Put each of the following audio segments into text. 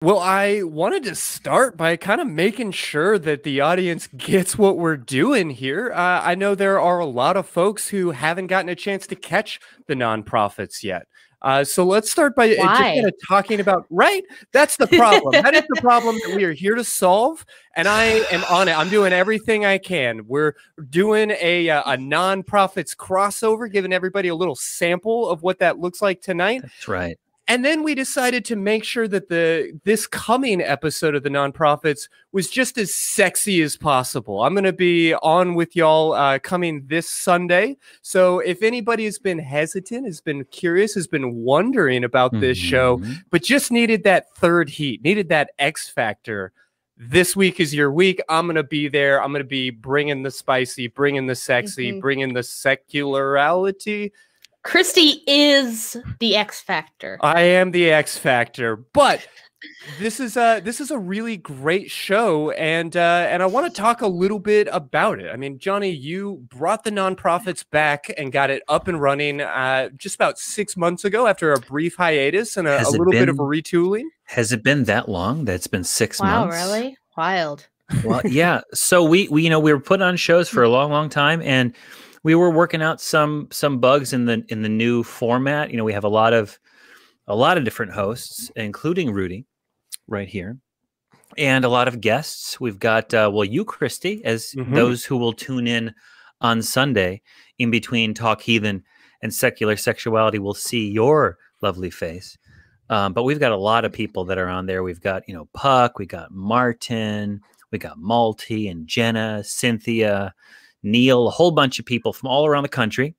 Well, I wanted to start by kind of making sure that the audience gets what we're doing here. I know there are a lot of folks who haven't gotten a chance to catch the nonprofits yet. So let's start by just kind Why? of talking about, right? That's the problem. That is the problem that we are here to solve. And I am on it. I'm doing everything I can. We're doing a nonprofits crossover, giving everybody a little sample of what that looks like tonight. That's right. And then we decided to make sure that this coming episode of the Nonprofits was just as sexy as possible. I'm going to be on with y'all coming this Sunday. So if anybody has been hesitant, has been curious, has been wondering about this show, but just needed that third heat, needed that X factor, this week is your week. I'm going to be there. I'm going to be bringing the spicy, bringing the sexy, bringing the secularity. Christy is the X Factor. I am the X Factor, but this is a really great show, and I want to talk a little bit about it. I mean, Johnny, you brought the nonprofits back and got it up and running just about 6 months ago after a brief hiatus and a little bit of a retooling. Has it been that long? That's been 6 months. Wow, really? Wild. Well, yeah. So we were putting on shows for a long time, and we were working out some bugs in the new format. You know, we have a lot of different hosts, including Rudy, right here, and a lot of guests. We've got you, Christy, as those who will tune in on Sunday in between Talk Heathen and Secular Sexuality will see your lovely face. But we've got a lot of people that are on there. We've got Puck, we got Martin, we got Malty and Jenna, Cynthia, Neil, a whole bunch of people from all around the country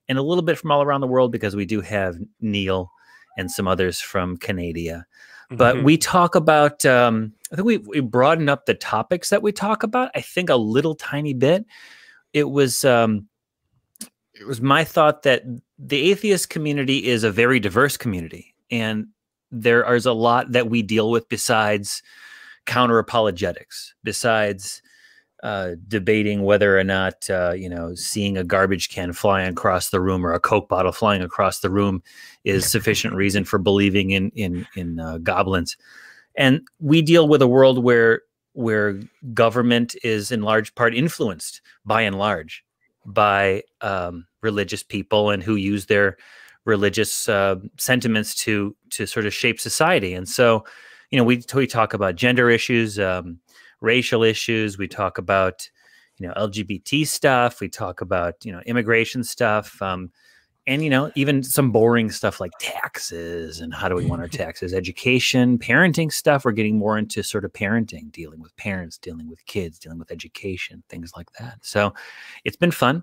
and a little bit from all around the world, because we do have Neil and some others from Canada. But we talk about, I think we broadened up the topics that we talk about, I think a little tiny bit. It was my thought that the atheist community is a very diverse community, and there is a lot that we deal with besides counter apologetics, besides debating whether or not, seeing a garbage can flying across the room or a Coke bottle flying across the room is sufficient reason for believing in goblins. And we deal with a world where government is in large part influenced, by and large, by religious people, and who use their religious sentiments to sort of shape society. And so, we talk about gender issues, racial issues. We talk about, LGBT stuff. We talk about, immigration stuff. And, even some boring stuff like taxes and how do we want our taxes, education, parenting stuff. We're getting more into sort of parenting, dealing with parents, dealing with kids, dealing with education, things like that. So it's been fun.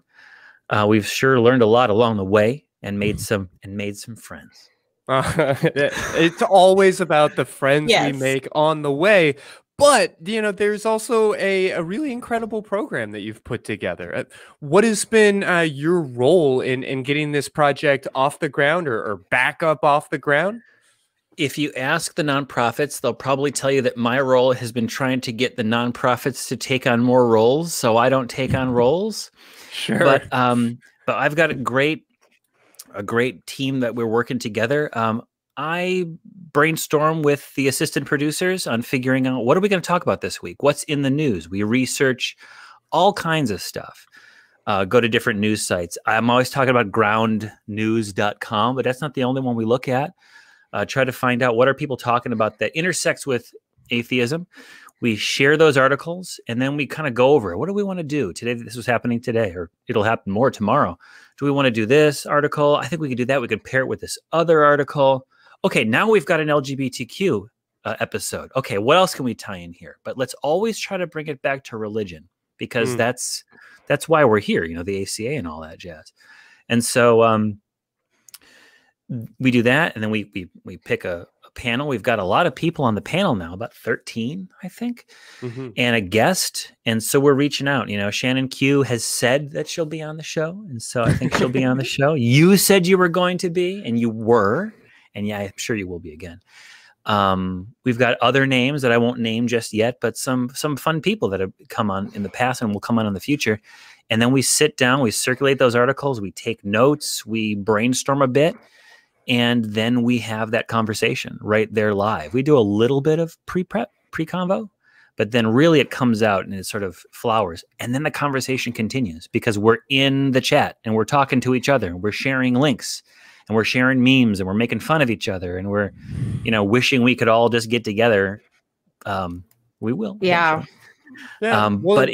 We've sure learned a lot along the way and made some friends. It's always about the friends we make on the way. But, there's also a really incredible program that you've put together. What has been your role in getting this project off the ground or back up off the ground? If you ask the nonprofits, they'll probably tell you that my role has been trying to get the nonprofits to take on more roles, so I don't take on roles. Sure. But I've got a great team that we're working together. I brainstorm with the assistant producers on figuring out what are we going to talk about this week? What's in the news? We research all kinds of stuff. Go to different news sites. I'm always talking about groundnews.com, but that's not the only one we look at. Try to find out what are people talking about that intersects with atheism. We share those articles, and then we kind of go over it. What do we want to do today? This was happening today, or it'll happen more tomorrow. Do we want to do this article? I think we could do that. We could pair it with this other article. Okay, now we've got an LGBTQ episode. Okay, what else can we tie in here? But let's always try to bring it back to religion, because that's why we're here, the ACA and all that jazz. And so we do that, and then we pick a panel. We've got a lot of people on the panel now, about 13, I think, and a guest. And so we're reaching out. Shannon Q has said that she'll be on the show, and so I think she'll be on the show. You said you were going to be, and you were. And yeah, I'm sure you will be again. We've got other names that I won't name just yet, but some fun people that have come on in the past and will come on in the future. And then we sit down, we circulate those articles, we take notes, we brainstorm a bit, and then we have that conversation right there live. We do a little bit of pre-convo, but then really it comes out and it sort of flowers. And then the conversation continues because we're in the chat and we're talking to each other and we're sharing links and we're sharing memes and we're making fun of each other and we're, wishing we could all just get together. We will. Yeah. But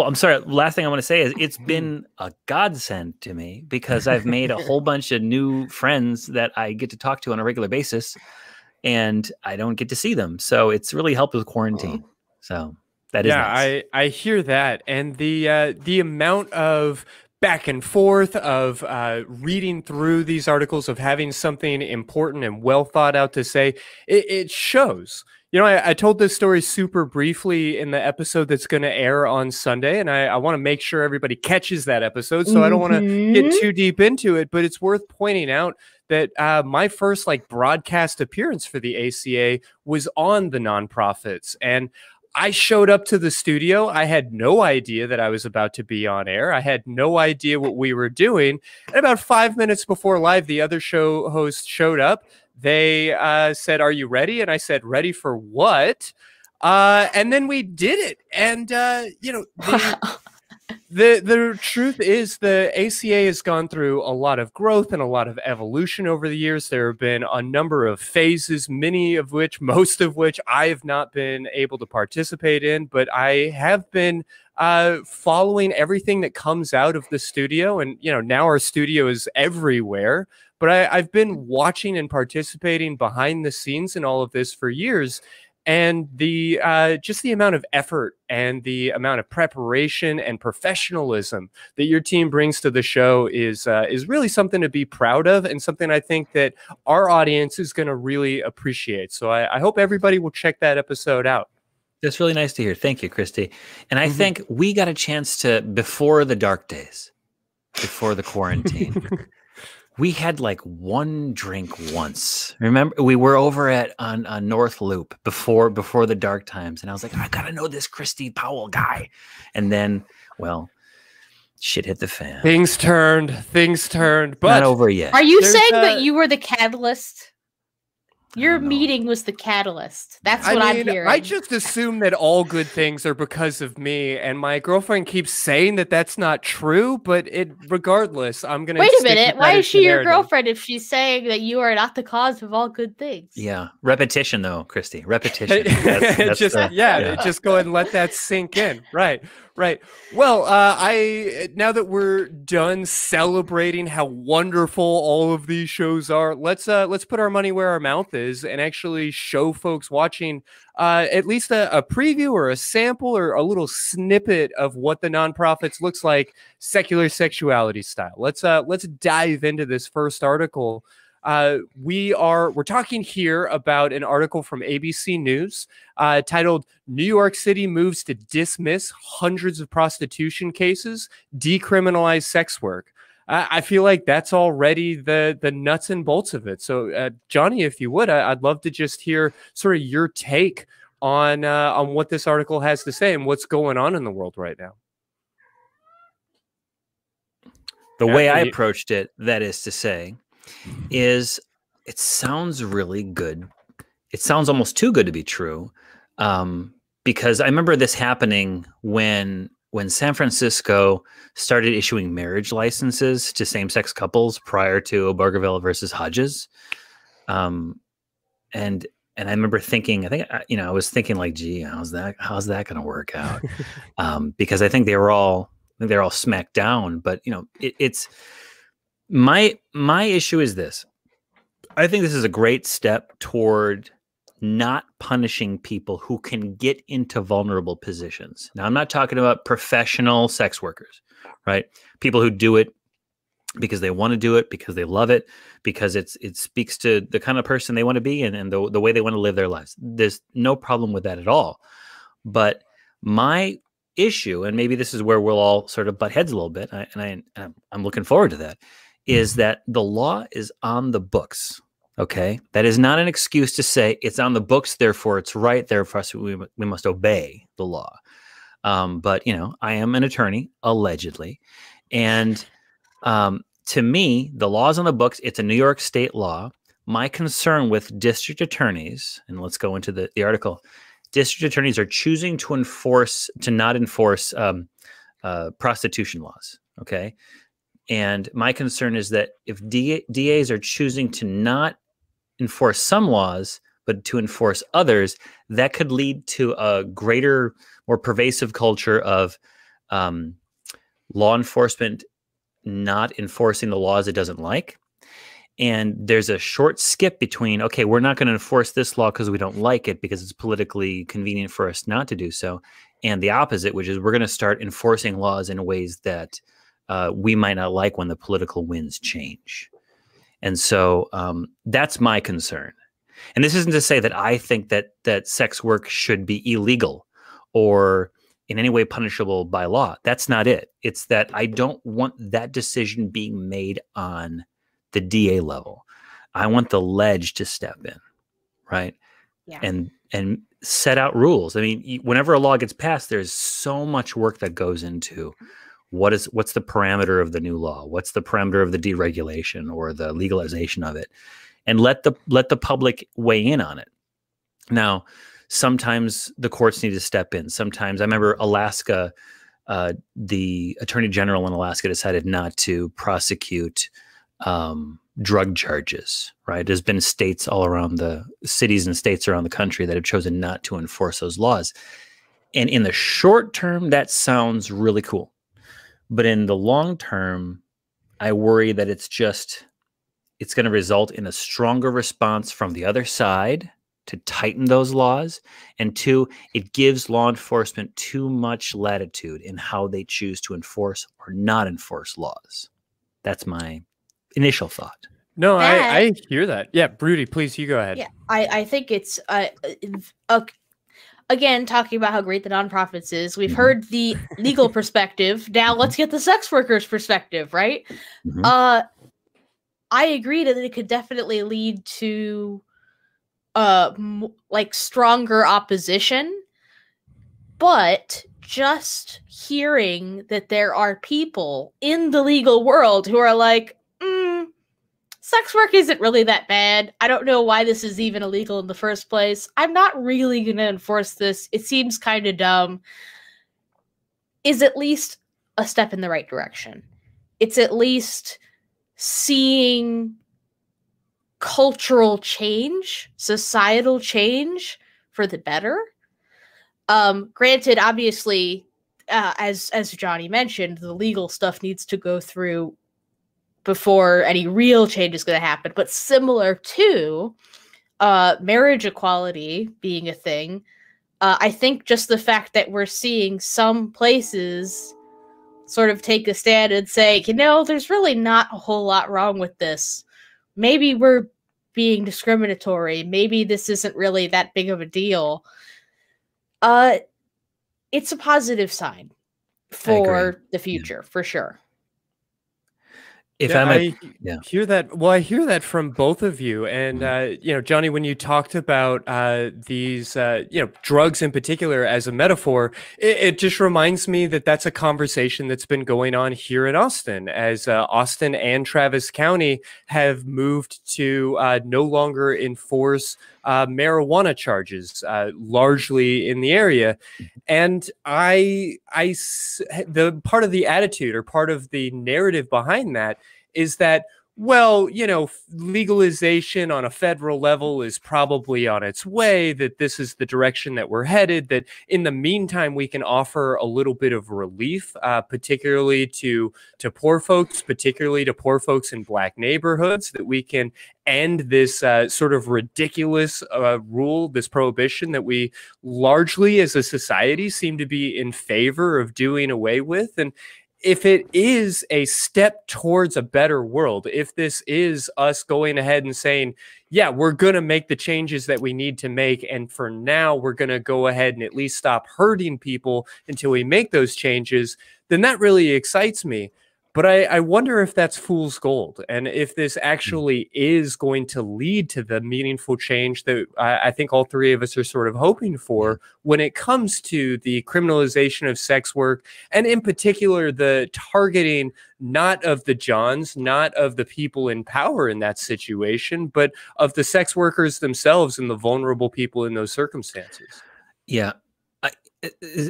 I'm sorry. Last thing I want to say is it's been a godsend to me because I've made a whole bunch of new friends that I get to talk to on a regular basis. And I don't get to see them. So it's really helped with quarantine. So that is nice. I hear that. And the amount of back and forth of reading through these articles, of having something important and well thought out to say, it shows. I told this story super briefly in the episode that's going to air on Sunday, and I want to make sure everybody catches that episode, so I don't want to get too deep into it, but it's worth pointing out that my first broadcast appearance for the ACA was on the Nonprofits, and I showed up to the studio. I had no idea that I was about to be on air. I had no idea what we were doing. And about 5 minutes before live, the other show host showed up. They said, "Are you ready?" And I said, "Ready for what?" And then we did it. And, the truth is the ACA has gone through a lot of growth and a lot of evolution over the years. There have been a number of phases, most of which I have not been able to participate in, but I have been following everything that comes out of the studio. And, now our studio is everywhere. But I've been watching and participating behind the scenes in all of this for years. And the just the amount of effort and the amount of preparation and professionalism that your team brings to the show is really something to be proud of, and something I think that our audience is going to really appreciate. So I hope everybody will check that episode out. That's really nice to hear. Thank you, Christy. And I think we got a chance to, before the dark days, before the quarantine, we had one drink once. Remember, we were over on North Loop before the dark times, and I was like, I gotta know this Christy Powell guy. And then, well, shit hit the fan. Things turned, but not over yet. Are you saying that you were the catalyst? Your meeting was the catalyst. That's what I'm hearing. I just assume that all good things are because of me, and my girlfriend keeps saying that that's not true, but regardless, I'm going to wait a minute. Why is she your girlfriend if she's saying that you are not the cause of all good things? Yeah. Repetition, though, Christy. Repetition. Just go ahead and let that sink in. Right. Well, now that we're done celebrating how wonderful all of these shows are, let's put our money where our mouth is and actually show folks watching at least a preview or a sample or a little snippet of what the Nonprofits looks like, secular sexuality style. Let's dive into this first article. We're talking here about an article from ABC News titled "New York City Moves to Dismiss Hundreds of Prostitution Cases, Decriminalize Sex Work." I feel like that's already the nuts and bolts of it. So, Johnny, if you would, I'd love to just hear sort of your take on what this article has to say and what's going on in the world right now. The way I approached it, that is to say, is it sounds really good. It sounds almost too good to be true, because I remember this happening when San Francisco started issuing marriage licenses to same-sex couples prior to Obergefell versus Hodges, and I remember thinking, I was thinking gee, how's that going to work out? Because I think they're all smacked down, but it's. My issue is this. I think this is a great step toward not punishing people who can get into vulnerable positions. Now, I'm not talking about professional sex workers, right? People who do it because they want to do it, because they love it, because it speaks to the kind of person they want to be and the way they want to live their lives. There's no problem with that at all. But my issue, and maybe this is where we'll all sort of butt heads a little bit, and I'm looking forward to that, is that the law is on the books. Okay, that is not an excuse to say it's on the books, therefore it's right, therefore we must obey the law. But I am an attorney, allegedly, and to me, the law's on the books. It's a New York state law. My concern with district attorneys, and let's go into the article, district attorneys are choosing to not enforce prostitution laws. Okay. And my concern is that if DAs are choosing to not enforce some laws, but to enforce others, that could lead to a greater, more pervasive culture of law enforcement not enforcing the laws it doesn't like. And there's a short skip between, okay, we're not going to enforce this law because we don't like it because it's politically convenient for us not to do so. And the opposite, which is we're going to start enforcing laws in ways that we might not like when the political winds change. And so that's my concern. And this isn't to say that I think that sex work should be illegal or in any way punishable by law. That's not it. It's that I don't want that decision being made on the DA level. I want the ledge to step in, right? Yeah. And set out rules. I mean, whenever a law gets passed, there's so much work that goes into what's the parameter of the new law? What's the parameter of the deregulation or the legalization of it? And let the public weigh in on it. Now, sometimes the courts need to step in. Sometimes, I remember Alaska, the Attorney General in Alaska decided not to prosecute drug charges, right? There's been states all around cities and states around the country that have chosen not to enforce those laws. And in the short term, that sounds really cool. But in the long term, I worry that it's going to result in a stronger response from the other side to tighten those laws. And two, it gives law enforcement too much latitude in how they choose to enforce or not enforce laws. That's my initial thought. No, I hear that. Yeah, Broody, please, you go ahead. Yeah, I think it's again, talking about how great the nonprofits is. We've heard the legal perspective. Now let's get the sex workers' perspective, right? I agree that it could definitely lead to like stronger opposition, but just hearing that there are people in the legal world who are like, sex work isn't really that bad. I don't know why this is even illegal in the first place. I'm not really going to enforce this. It seems kind of dumb. Is at least a step in the right direction. It's at least seeing cultural change, societal change for the better. Granted, obviously, as Johnny mentioned, the legal stuff needs to go through before any real change is going to happen. But similar to marriage equality being a thing, I think just the fact that we're seeing some places sort of take a stand and say, you know, there's really not a whole lot wrong with this. Maybe we're being discriminatory. Maybe this isn't really that big of a deal. It's a positive sign for the future, for sure. I hear that. Well, I hear that from both of you. And, you know, Johnny, when you talked about these, you know, drugs in particular as a metaphor, it just reminds me that that's a conversation that's been going on here in Austin, as Austin and Travis County have moved to no longer enforce marijuana charges, largely in the area. And the part of the attitude or part of the narrative behind that is that, well, you know, legalization on a federal level is probably on its way, that this is the direction that we're headed, that in the meantime, we can offer a little bit of relief, particularly to poor folks, particularly to poor folks in Black neighborhoods, that we can end this sort of ridiculous rule, this prohibition that we largely as a society seem to be in favor of doing away with. And if it is a step towards a better world, if this is us going ahead and saying, yeah, we're going to make the changes that we need to make, and for now, we're going to go ahead and at least stop hurting people until we make those changes, then that really excites me. But I wonder if that's fool's gold, and if this actually is going to lead to the meaningful change that I think all three of us are sort of hoping for when it comes to the criminalization of sex work, and in particular, the targeting not of the Johns, not of the people in power in that situation, but of the sex workers themselves and the vulnerable people in those circumstances. Yeah.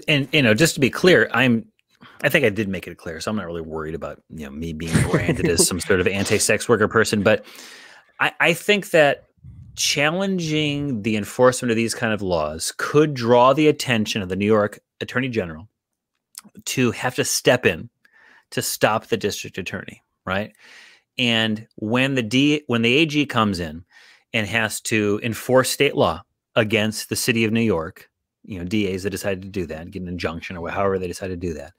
And, you know, just to be clear, I think I did make it clear, so I'm not really worried about, you know, me being branded as some sort of anti-sex worker person. But I think that challenging the enforcement of these kind of laws could draw the attention of the New York Attorney General to have to step in to stop the district attorney, right? And when the AG comes in and has to enforce state law against the city of New York, you know, DAs that decided to do that, get an injunction or however they decide to do that,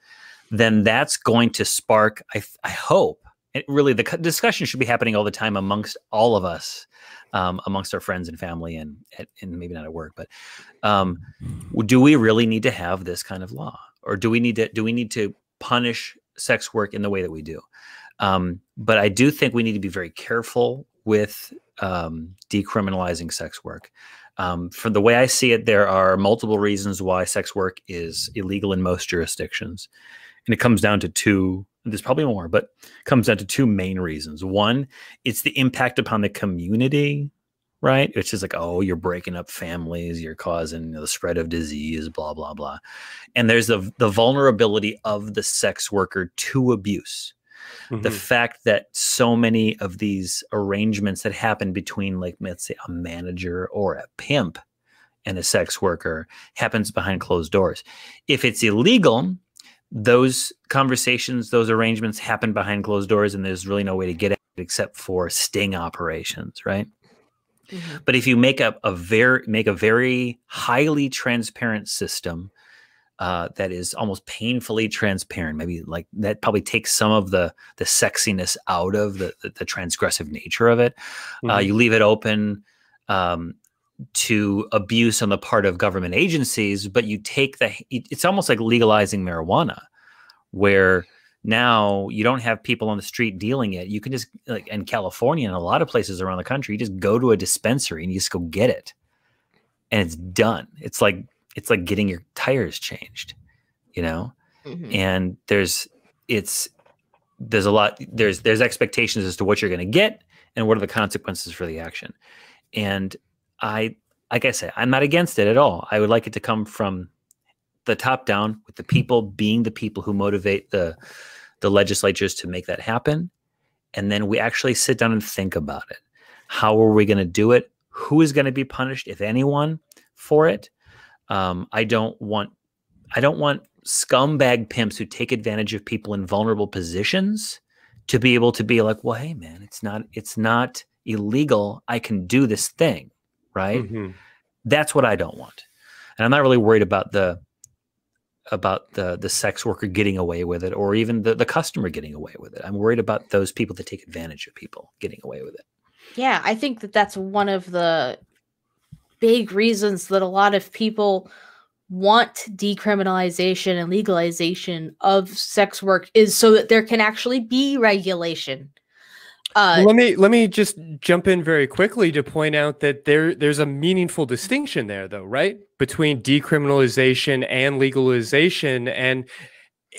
then that's going to spark, I hope, really the discussion should be happening all the time amongst all of us, amongst our friends and family and maybe not at work, but do we really need to have this kind of law? Or do we need to punish sex work in the way that we do? But I do think we need to be very careful with decriminalizing sex work. From the way I see it, there are multiple reasons why sex work is illegal in most jurisdictions. And it comes down to two, there's probably more, but it comes down to two main reasons. One, it's the impact upon the community, right? Which is like, oh, you're breaking up families, you're causing the spread of disease, blah, blah, blah. And there's the vulnerability of the sex worker to abuse. Mm-hmm. The fact that so many of these arrangements that happen between, like, let's say a manager or a pimp and a sex worker happens behind closed doors. If it's illegal, those conversations, those arrangements happen behind closed doors, and there's really no way to get at it except for sting operations, right? Mm-hmm. But if you make a very highly transparent system that is almost painfully transparent, maybe like that probably takes some of the sexiness out of the transgressive nature of it. Mm-hmm. You leave it open to abuse on the part of government agencies, but you take it's almost like legalizing marijuana, where now you don't have people on the street dealing it. You can just, like in California and a lot of places around the country, you just go to a dispensary and you just go get it, and it's done. It's like getting your tires changed, you know? Mm-hmm. And there's expectations as to what you're going to get and what are the consequences for the action. And like I say, I'm not against it at all. I would like it to come from the top down, with the people being the people who motivate the legislatures to make that happen. And then we actually sit down and think about it. How are we going to do it? Who is going to be punished, if anyone, for it? I don't want scumbag pimps who take advantage of people in vulnerable positions to be able to be like, well, hey man, it's not illegal. I can do this thing, right? Mm-hmm. That's what I don't want. And I'm not really worried about the sex worker getting away with it, or even the customer getting away with it. I'm worried about those people that take advantage of people getting away with it. Yeah, I think that's one of the big reasons that a lot of people want decriminalization and legalization of sex work, is so that there can actually be regulation. Let me just jump in very quickly to point out that there's a meaningful distinction there, though, right? Between decriminalization and legalization. And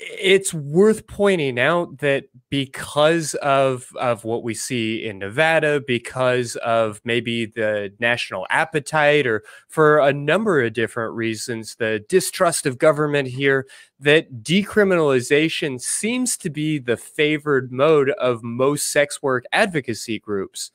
it's worth pointing out that because of what we see in Nevada, because of maybe the national appetite, or for a number of different reasons, the distrust of government here, that decriminalization seems to be the favored mode of most sex work advocacy groups.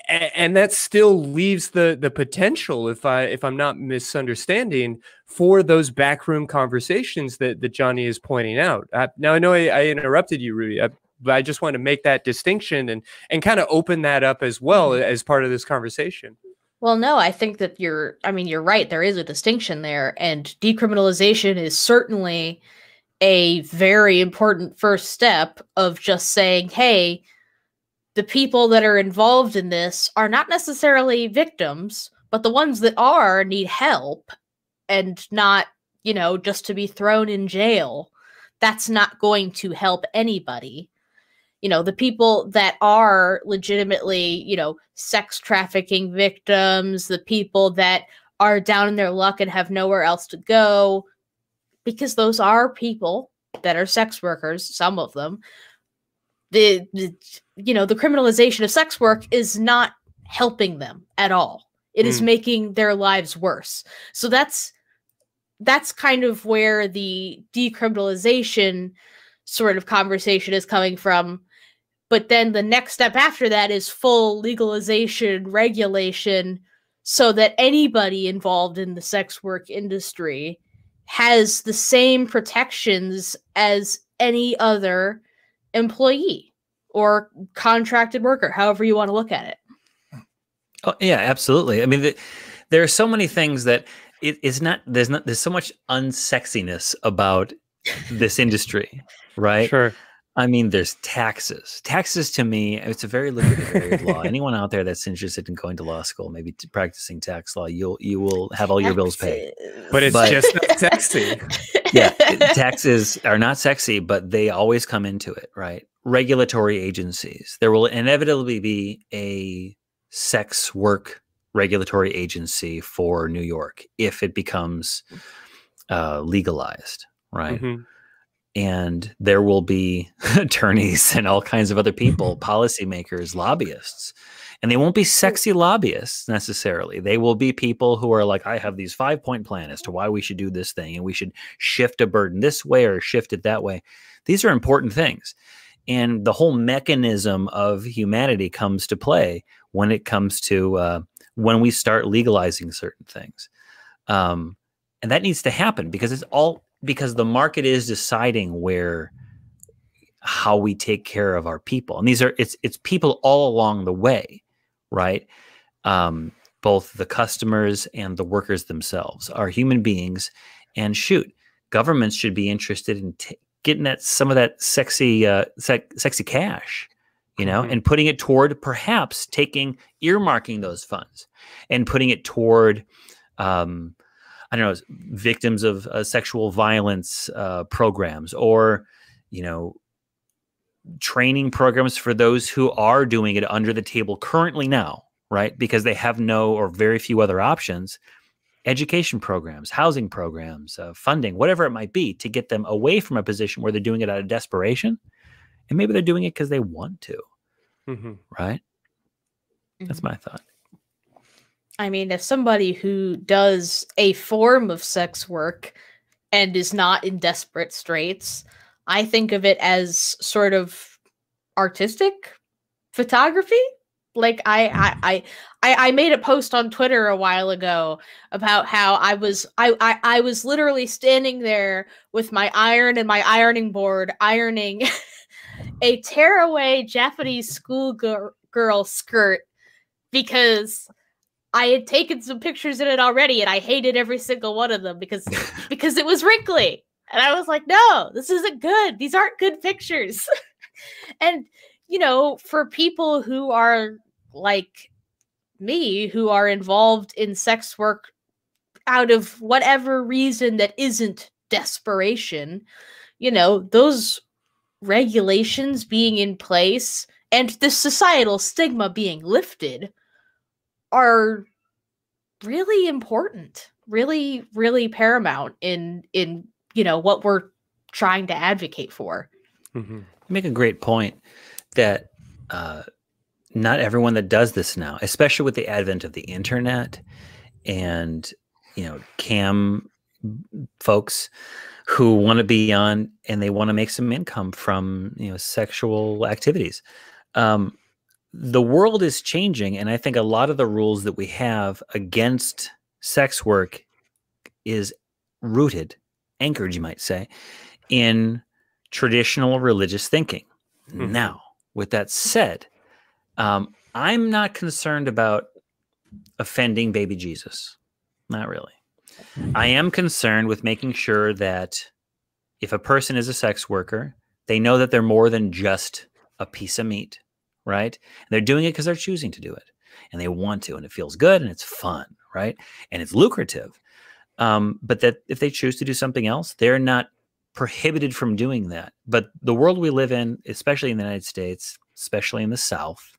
And that still leaves the potential, if I'm not misunderstanding, for those backroom conversations that Johnny is pointing out. Now, I know I interrupted you, Rudy, but I just want to make that distinction and kind of open that up as well as part of this conversation. Well, no, I think that you're right. There is a distinction there, and decriminalization is certainly a very important first step of just saying, hey, the people that are involved in this are not necessarily victims, but the ones that are need help, and not, just to be thrown in jail. that's not going to help anybody. You know, the people that are legitimately, you know, sex trafficking victims, the people that are down in their luck and have nowhere else to go, because those are people that are sex workers, some of them. The you know, the criminalization of sex work is not helping them at all. It is making their lives worse. So that's kind of where the decriminalization sort of conversation is coming from. But then the next step after that is full legalization, regulation, so that anybody involved in the sex work industry has the same protections as any other employee or contracted worker, however you want to look at it. Oh, yeah, absolutely. I mean, there are so many things that there's so much unsexiness about this industry, right? Sure. I mean, there's taxes. Taxes to me, it's a very lucrative area of law. Anyone out there that's interested in going to law school, maybe practicing tax law, you will have all your bills paid. But it's just not sexy. Yeah, taxes are not sexy, but they always come into it, right? Regulatory agencies. There will inevitably be a sex work regulatory agency for New York if it becomes legalized, right? And there will be attorneys and all kinds of other people, policymakers, lobbyists. And they won't be sexy lobbyists necessarily. They will be people who are like, I have these 5-point plan as to why we should do this thing, and we should shift a burden this way or shift it that way. These are important things. And the whole mechanism of humanity comes to play when it comes to when we start legalizing certain things. And that needs to happen because because the market is deciding how we take care of our people. And it's people all along the way, right? Both the customers and the workers themselves are human beings. And shoot, governments should be interested in getting some of that sexy cash, you know, and putting it toward perhaps earmarking those funds and putting it toward, I don't know, victims of sexual violence programs, or, you know, training programs for those who are doing it under the table currently now, right? Because they have no or very few other options. Education programs, housing programs, funding, whatever it might be, to get them away from a position where they're doing it out of desperation. And maybe they're doing it because they want to, right? That's my thought. I mean, as somebody who does a form of sex work and is not in desperate straits, I think of it as sort of artistic photography. Like I made a post on Twitter a while ago about how I was literally standing there with my iron and my ironing board ironing a tearaway Japanese schoolgirl skirt because I had taken some pictures in it already and I hated every single one of them because it was wrinkly. And I was like, no, this isn't good. These aren't good pictures. And, you know, for people who are like me, who are involved in sex work out of whatever reason that isn't desperation, you know, those regulations being in place and the societal stigma being lifted are really important, really, really paramount in you know, what we're trying to advocate for. You make a great point that not everyone that does this now, especially with the advent of the internet and, you know, cam folks who want to be on and they want to make some income from, you know, sexual activities. The world is changing, and I think a lot of the rules that we have against sex work is rooted, anchored, you might say, in traditional religious thinking. Now, with that said, I'm not concerned about offending baby Jesus. Not really. I am concerned with making sure that if a person is a sex worker, they know that they're more than just a piece of meat, right? And they're doing it because they're choosing to do it, and they want to, and it feels good, and it's fun, right? And it's lucrative. But that if they choose to do something else, they're not prohibited from doing that. But the world we live in, especially in the United States, especially in the South,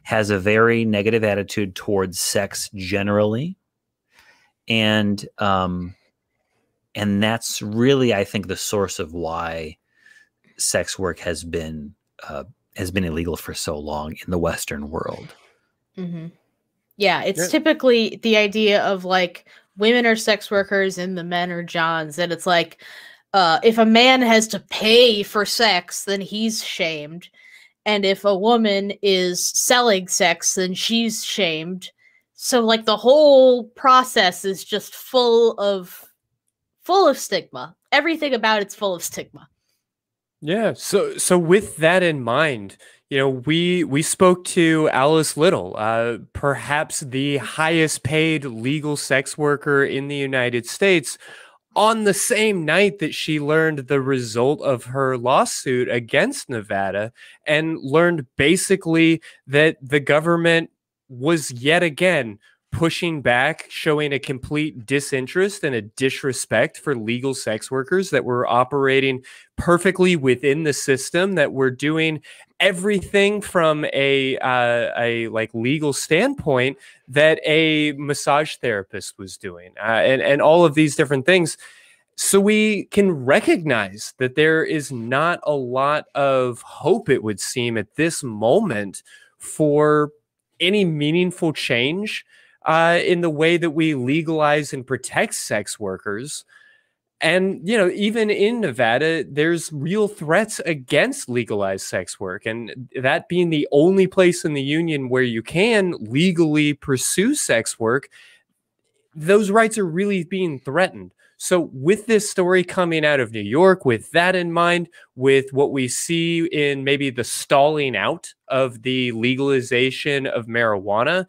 has a very negative attitude towards sex generally. And that's really, I think, the source of why sex work has been illegal for so long in the Western world. Mm-hmm. Yeah, it's typically the idea of like women are sex workers and the men are Johns, and it's like if a man has to pay for sex, then he's shamed, and if a woman is selling sex, then she's shamed. So like the whole process is just full of stigma. Everything about it's full of stigma. Yeah. So with that in mind, we spoke to Alice Little, perhaps the highest paid legal sex worker in the United States, on the same night that she learned the result of her lawsuit against Nevada, and learned basically that the government was yet again pushing back, showing a complete disinterest and a disrespect for legal sex workers that were operating perfectly within the system, that were doing everything from a like legal standpoint that a massage therapist was doing, and all of these different things. So we can recognize that there is not a lot of hope, it would seem, at this moment for any meaningful change in the way that we legalize and protect sex workers. And, even in Nevada, there's real threats against legalized sex work. And that being the only place in the union where you can legally pursue sex work, those rights are really being threatened. So with this story coming out of New York, with that in mind, with what we see in maybe the stalling out of the legalization of marijuana,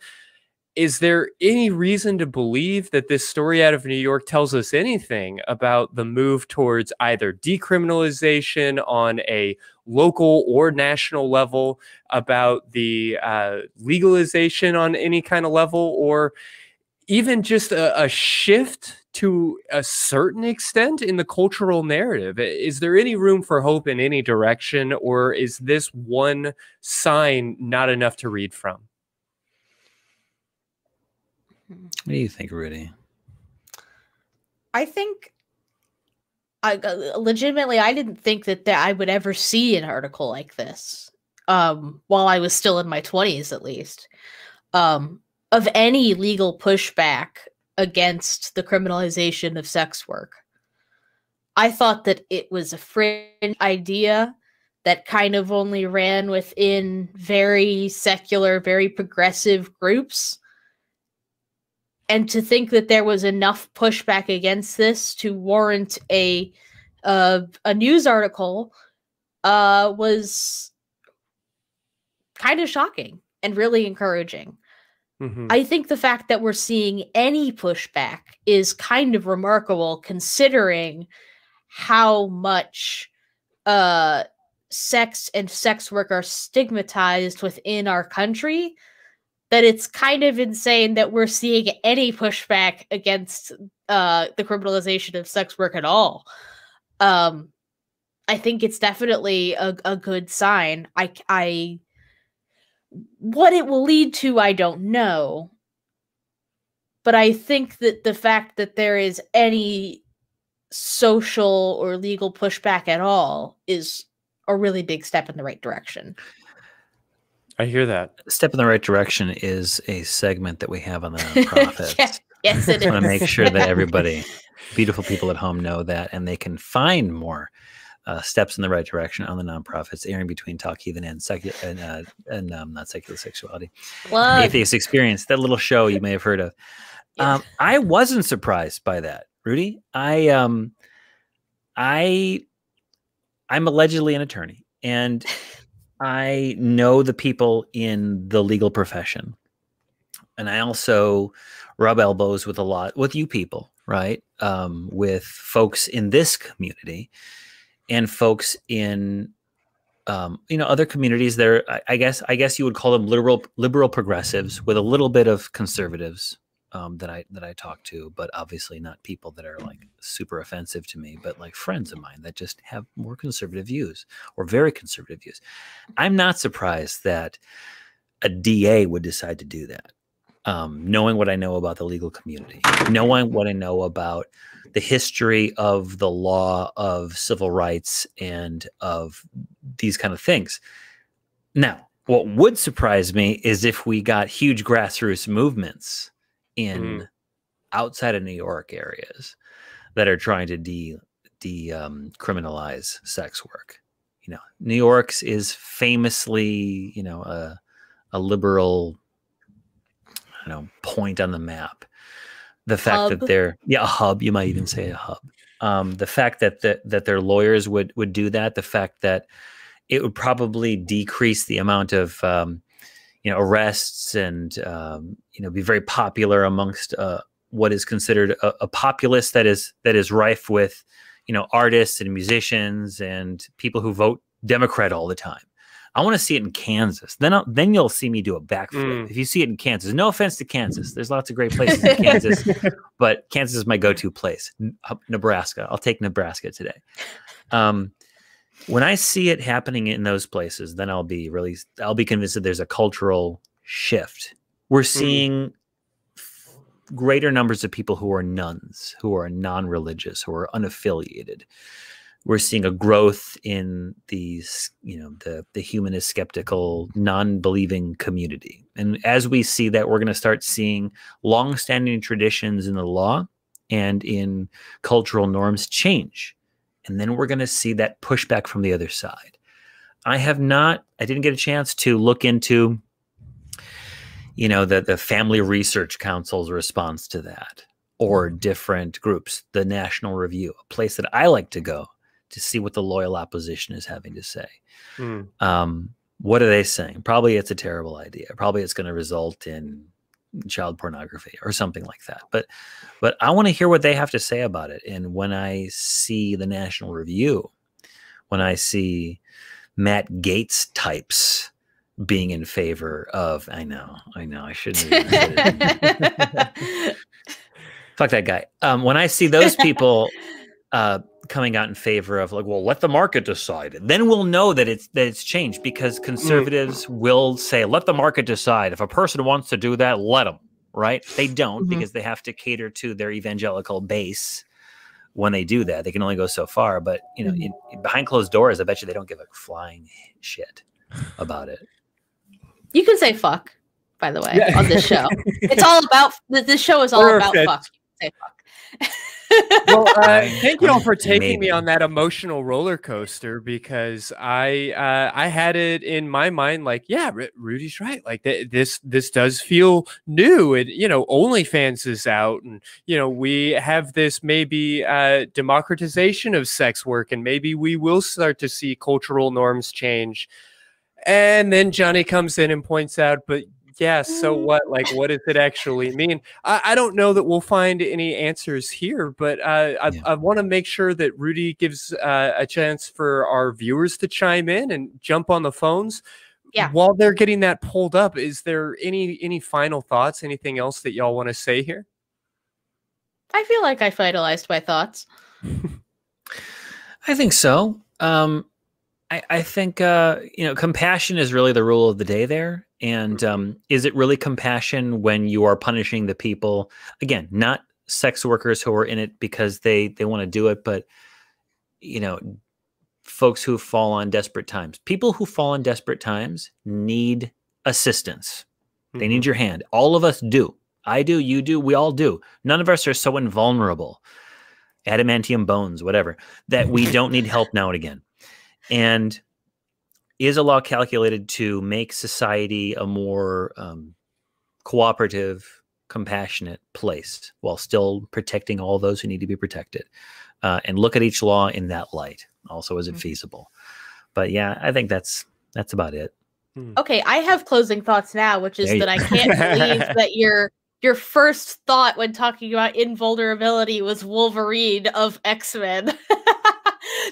is there any reason to believe that this story out of New York tells us anything about the move towards either decriminalization on a local or national level, about the legalization on any kind of level, or even just a shift to a certain extent in the cultural narrative? Is there any room for hope in any direction, or is this one sign not enough to read from? What do you think, Rudy? I think, legitimately, I didn't think that I would ever see an article like this, while I was still in my 20s, at least, of any legal pushback against the criminalization of sex work. I thought that it was a fringe idea that kind of only ran within very secular, very progressive groups. And to think that there was enough pushback against this to warrant a news article was kind of shocking and really encouraging. Mm-hmm. I think the fact that we're seeing any pushback is kind of remarkable, considering how much sex and sex work are stigmatized within our country, that it's kind of insane that we're seeing any pushback against the criminalization of sex work at all. I think it's definitely a good sign. What it will lead to, I don't know. But I think that the fact that there is any social or legal pushback at all is a really big step in the right direction. I hear that. Step in the right direction is a segment that we have on the nonprofits. Yes, it is. I want to make sure that everybody, beautiful people at home, know that, and they can find more steps in the right direction on the nonprofits, airing between Talk Heathen and not secular sexuality. Atheist Experience, that little show you may have heard of. Yeah. I wasn't surprised by that, Rudy. I'm allegedly an attorney, and I know the people in the legal profession, and I also rub elbows with with you people, right? With folks in this community and folks in, other communities. There, I guess you would call them liberal progressives with a little bit of conservatives that I talk to, but obviously not people that are like super offensive to me, but like friends of mine that just have more conservative views or very conservative views. I'm not surprised that a DA would decide to do that. Knowing what I know about the legal community, knowing what I know about the history of the law of civil rights and of these kind of things. Now, what would surprise me is if we got huge grassroots movements in outside of New York areas that are trying to decriminalize sex work. You know, New York's is famously, you know, a liberal, I don't know, point on the map. The fact that they're a hub, you might even say a hub. The fact that that their lawyers would do that, the fact that it would probably decrease the amount of you know, arrests and you know, be very popular amongst what is considered a populace that is rife with, you know, artists and musicians and people who vote Democrat all the time. I want to see it in Kansas. Then you'll see me do a backflip. If you see it in Kansas, no offense to Kansas, there's lots of great places in Kansas, but Kansas is my go-to place. Nebraska, I'll take Nebraska today. When I see it happening in those places, then I'll be convinced that there's a cultural shift. We're seeing greater numbers of people who are nuns, who are non-religious, who are unaffiliated. We're seeing a growth in these, you know, the humanist, skeptical, non-believing community. And as we see that, we're going to start seeing long-standing traditions in the law and in cultural norms change. And then we're going to see that pushback from the other side. I didn't get a chance to look into, you know, the Family Research Council's response to that, or different groups, the National Review, a place that I like to go to see what the loyal opposition is having to say. What are they saying? Probably it's a terrible idea. Probably it's going to result in child pornography or something like that. But I want to hear what they have to say about it. And when I see the National Review, when I see Matt Gaetz types being in favor of, I know, I shouldn't have even said it. Fuck that guy. When I see those people coming out in favor of, like, well, let the market decide, then we'll know that it's changed, because conservatives will say, let the market decide. If a person wants to do that, let them, right? They don't, because they have to cater to their evangelical base. When they do that, they can only go so far. But, you know, behind closed doors, I bet you they don't give a flying shit about it. You can say fuck, by the way, on this show. It's all about, this show is all about fuck. You can say fuck. Well, thank you all for taking me on that emotional roller coaster, because I had it in my mind like, yeah, Rudy's right. Like this does feel new, and you know, OnlyFans is out, and you know, we have this maybe democratization of sex work, and maybe we will start to see cultural norms change. And then Johnny comes in and points out, but yeah, so what? Like, what does it actually mean? I don't know that we'll find any answers here, but I want to make sure that Rudy gives a chance for our viewers to chime in and jump on the phones. Yeah. While they're getting that pulled up, is there any final thoughts? Anything else that y'all want to say here? I feel like I finalized my thoughts. I think so. I think, you know, compassion is really the rule of the day there. And is it really compassion when you are punishing the people, again, not sex workers who are in it because they want to do it, but, you know, folks who fall on desperate times. People who fall on desperate times need assistance. They need your hand. All of us do. I do, you do, we all do. None of us are so invulnerable, adamantium bones, whatever, that we don't need help now and again. And is a law calculated to make society a more cooperative, compassionate place while still protecting all those who need to be protected? And look at each law in that light. Also, is it feasible? But yeah, I think that's about it. Okay, I have closing thoughts now, which is that I can't believe that your first thought when talking about invulnerability was Wolverine of X-Men.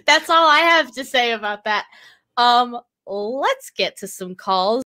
That's all I have to say about that. Let's get to some calls.